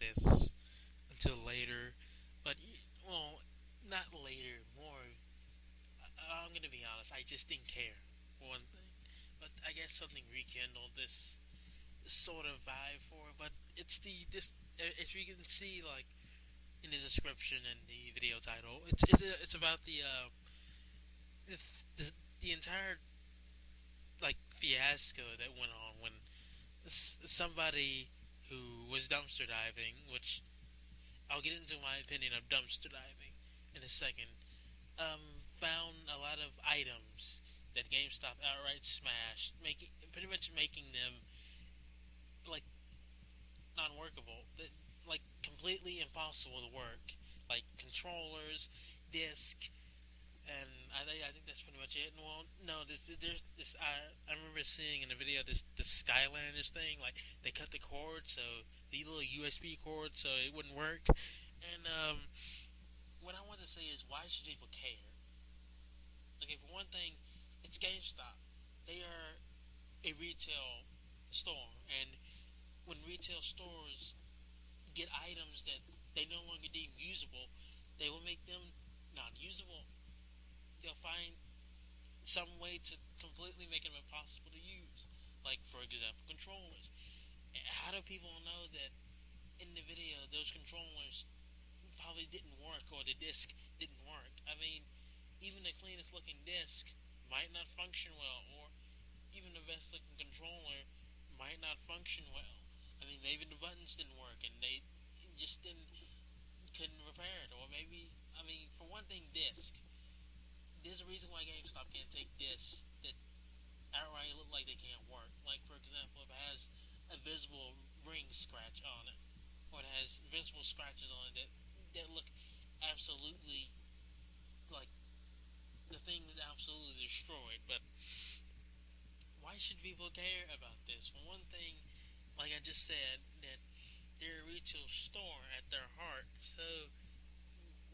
this until later, but well, not later. More. I'm gonna be honest. I just didn't care for one thing, but I guess something rekindled this sort of vibe for it. But it's the this as you can see like in the description and the video title, it's about the, the the entire like fiasco that went on when somebody who was dumpster diving, which I'll get into my opinion of dumpster diving in a second, found a lot of items that GameStop outright smashed, making pretty much making them like non-workable, like completely impossible to work, like controllers, disc, and I think that's pretty much it. And well, no, there's this. I remember seeing in the video this Skylanders thing. Like they cut the cord, so the little USB cord, so it wouldn't work. And what I want to say is, why should people care? Okay, for one thing, it's GameStop. They are a retail store, and when retail stores get items that they no longer deem usable, they will make them non-usable. They'll find some way to completely make them impossible to use. Like, for example, controllers. How do people know that in the video those controllers probably didn't work or the disc didn't work? I mean, even the cleanest looking disc might not function well, or even the best looking controller might not function well. I mean, maybe the buttons didn't work and they just couldn't repair it, or maybe, I mean, for one thing, disc. There's a reason why GameStop can't take discs that outright look like they can't work. Like, for example, if it has a visible ring scratch on it, or it has visible scratches on it that look absolutely like the thing is absolutely destroyed. But why should people care about this? For one thing, like I just said, that they're a retail store at their heart, so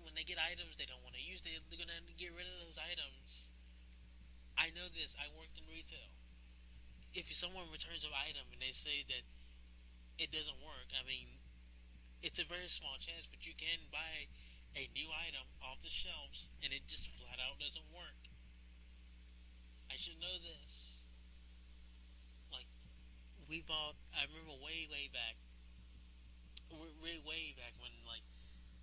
when they get items they don't want to use, they're going to get rid of those items. I know this. I worked in retail. If someone returns an item and they say that it doesn't work, I mean, it's a very small chance, but you can buy a new item off the shelves and it just flat out doesn't work. I should know this. Like, we bought, I remember way back, way back when, like,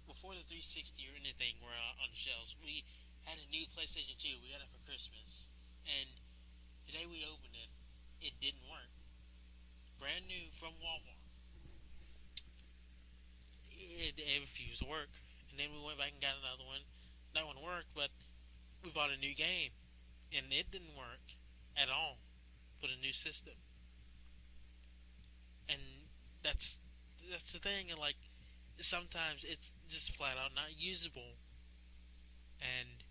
before the 360 or anything were on the shelves, we had a new PlayStation 2. We got it for Christmas. And the day we opened it, it didn't work. Brand new from Walmart. It refused to work. And then we went back and got another one. That one worked, but we bought a new game. And it didn't work at all with a new system. And that's the thing. And like, sometimes it's just flat out not usable. And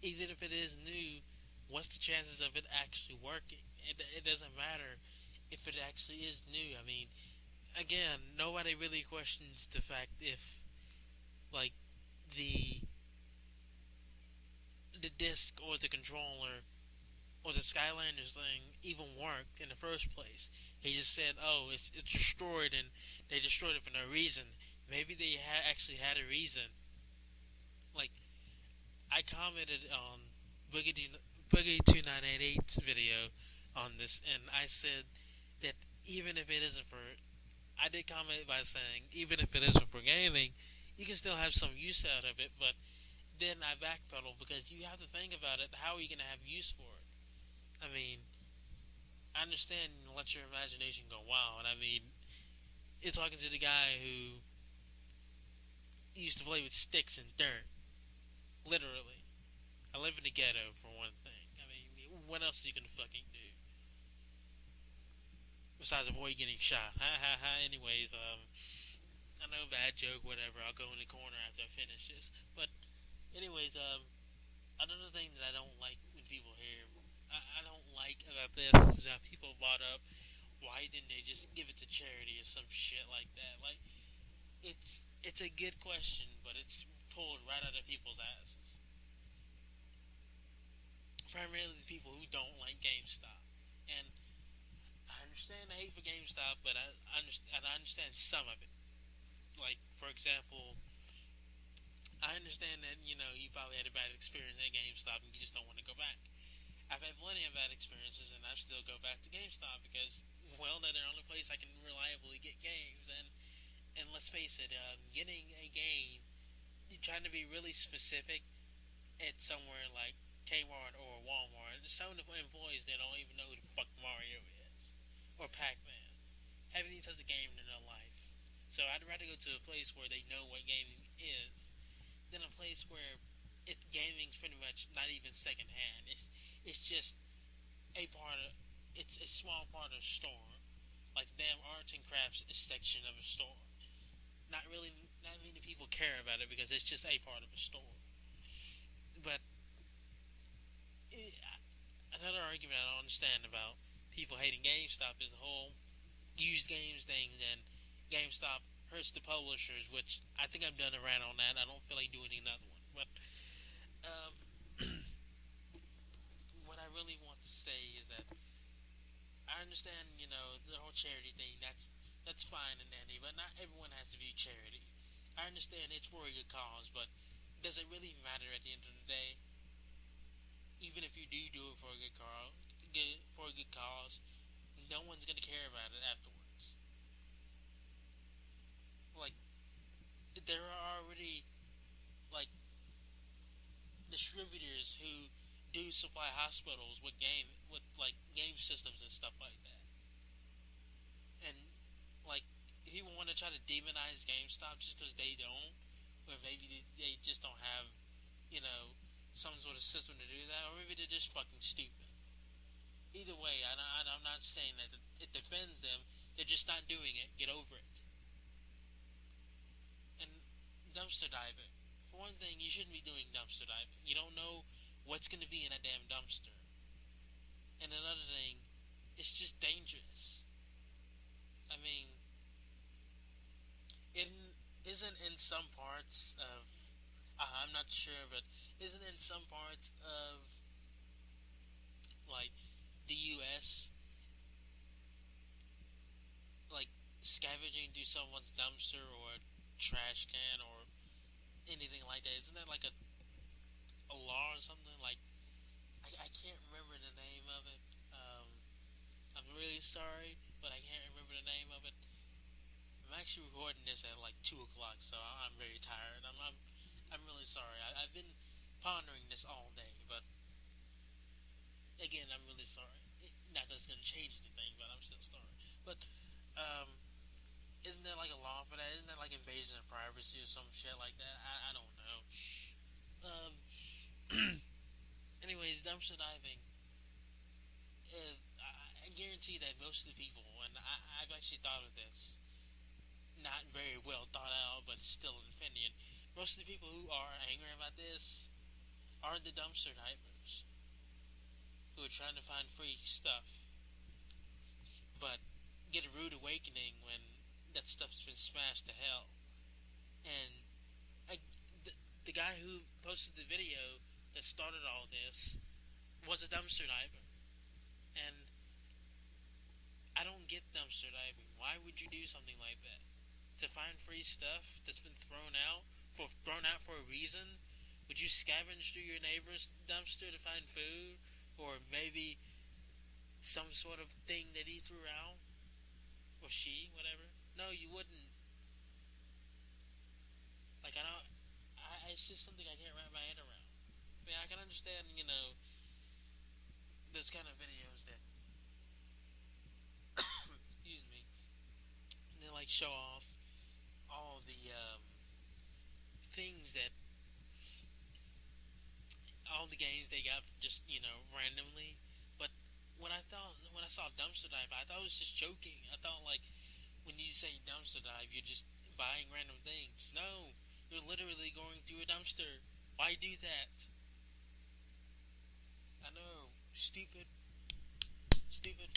even if it is new, what's the chances of it actually working? It doesn't matter if it actually is new. I mean, again, nobody really questions the fact if, like, the disc or the controller or the Skylanders thing even worked in the first place. He just said, "Oh, it's destroyed," and they destroyed it for no reason. Maybe they actually had a reason. Like, I commented on Boogie2988's video on this, and I said that even if it isn't for, I did comment by saying even if it isn't for gaming, you can still have some use out of it. But then I backpedal because you have to think about it. How are you going to have use for it? I mean, I understand and let your imagination go wild. I mean, it's talking to the guy who used to play with sticks and dirt. Literally. I live in the ghetto, for one thing. I mean, what else are you going to fucking do? Besides avoid getting shot. Ha ha ha. Anyways, I know, bad joke, whatever. I'll go in the corner after I finish this. But, anyways, another thing that I don't like when people hear, I don't like about this is how people brought up, why didn't they just give it to charity or some shit like that? Like, it's a good question, but it's pulled right out of people's asses. Primarily the people who don't like GameStop. And I understand the hate for GameStop, but I understand some of it. Like, for example, I understand that, you probably had a bad experience at GameStop and you just don't want to go back. I've had plenty of bad experiences and I still go back to GameStop because, well, they're the only place I can reliably get games. And let's face it, getting a game, you're trying to be really specific at somewhere like Kmart or Walmart. There's some employees that don't even know who the fuck Mario is or Pac-Man. Haven't even touched the game in their life. So I'd rather go to a place where they know what gaming is than a place where gaming's pretty much not even secondhand. It's just a part of it's a small part of the store, like the damn arts and crafts section of a store. Not many people care about it because it's just a part of a store. But it, another argument I don't understand about people hating GameStop is the whole used games thing, and GameStop hurts the publishers, which I think I've done a rant on that. I don't feel like doing another one. But um, what I really want to say is that I understand, the whole charity thing. That's fine and dandy, but not everyone has to view charity. I understand it's for a good cause, but does it really matter at the end of the day? Even if you do it for a good cause, no one's gonna care about it afterwards. Like there are already like distributors who do supply hospitals with like game systems and stuff like that. And like people want to try to demonize GameStop just because they don't, or maybe they just don't have, you know, some sort of system to do that, or maybe they're just fucking stupid. Either way, I'm not saying that it defends them. They're just not doing it. Get over it. And dumpster diving. For one thing, you shouldn't be doing dumpster diving. You don't know what's going to be in that damn dumpster. And another thing, it's just dangerous. I mean, it isn't in some parts of. I'm not sure, but isn't in some parts of like the U.S. like scavenging through someone's dumpster or trash can or anything like that? Isn't that like a law or something? Like I can't remember the name of it. I'm really sorry, but I can't remember the name of it. I'm actually recording this at like 2 o'clock, so I'm very tired. I'm really sorry. I've been pondering this all day, but again, I'm really sorry. Not that it's gonna change anything, but I'm still sorry. But um, isn't there like a law for that? Isn't that like invasion of privacy or some shit like that? I don't know. Um, anyways, dumpster diving. I guarantee that most of the people, and I've actually thought of this, not very well thought out, but still an opinion. Most of the people who are angry about this are the dumpster divers who are trying to find free stuff, but get a rude awakening when that stuff's been smashed to hell. And I, the, the guy who posted the video that started all this was a dumpster diver, and I don't get dumpster diving. Why would you do something like that? To find free stuff that's been thrown out for a reason? Would you scavenge through your neighbor's dumpster to find food, or maybe some sort of thing that he threw out, or she, whatever? No, you wouldn't. Like I don't. It's just something I can't wrap my head around. I mean, I can understand, those kind of videos that, excuse me, they like show off all the things that all the games they got just randomly. But when I saw dumpster dive, I thought it was just joking. I thought like when you say dumpster dive, you're just buying random things. No, you're literally going through a dumpster. Why do that? I know, stupid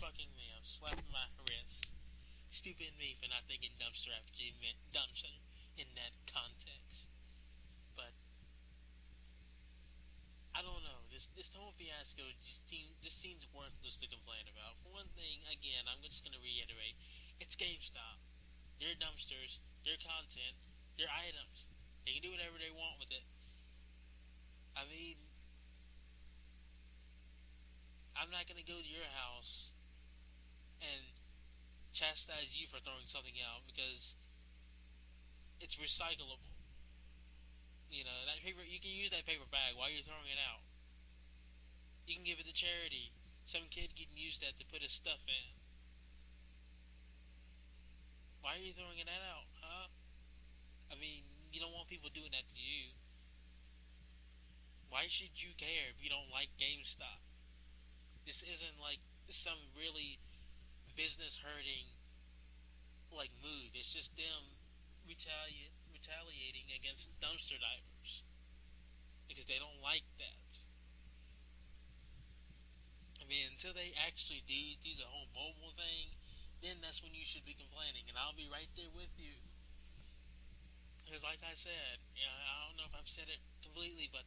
fucking me. I'm slapping my wrist. Stupid me for not thinking dumpster after you meant dumpster in that context. But I don't know. this whole fiasco just seems worthless to complain about. For one thing, again, I'm just gonna reiterate, it's GameStop. Their dumpsters, their content, their items. They can do whatever they want with it. I mean, I'm not gonna go to your house and chastise you for throwing something out because it's recyclable. You know, that paper, you can use that paper bag while you're throwing it out. You can give it to charity. Some kid can use that to put his stuff in. Why are you throwing that out, huh? I mean, you don't want people doing that to you. Why should you care if you don't like GameStop? This isn't like some really business hurting like move. It's just them retaliating against dumpster divers because they don't like that. I mean, until they actually do the whole mobile thing, then that's when you should be complaining, and I'll be right there with you. Because, like I said, I don't know if I've said it completely, but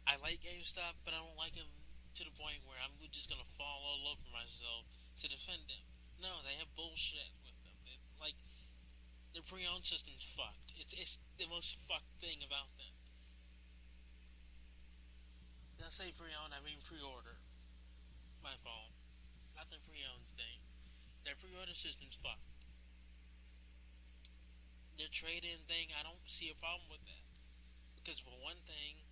I like GameStop, but I don't like them to the point where I'm just gonna fall all over myself to defend them. No, they have bullshit with them. Like their pre-owned system's fucked. It's the most fucked thing about them. When I say pre-owned, I mean pre-order. My fault. Not the pre-owned thing. Their pre-order system's fucked. Their trade-in thing, I don't see a problem with that. Because for one thing,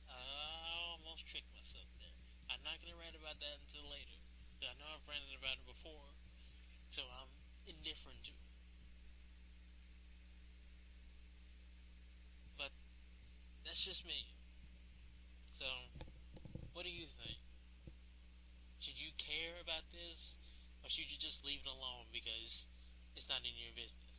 I almost tricked myself there. I'm not gonna write about that until later. I know I've ranted about it before, so I'm indifferent to it. But that's just me. So, what do you think? Should you care about this, or should you just leave it alone because it's not in your business?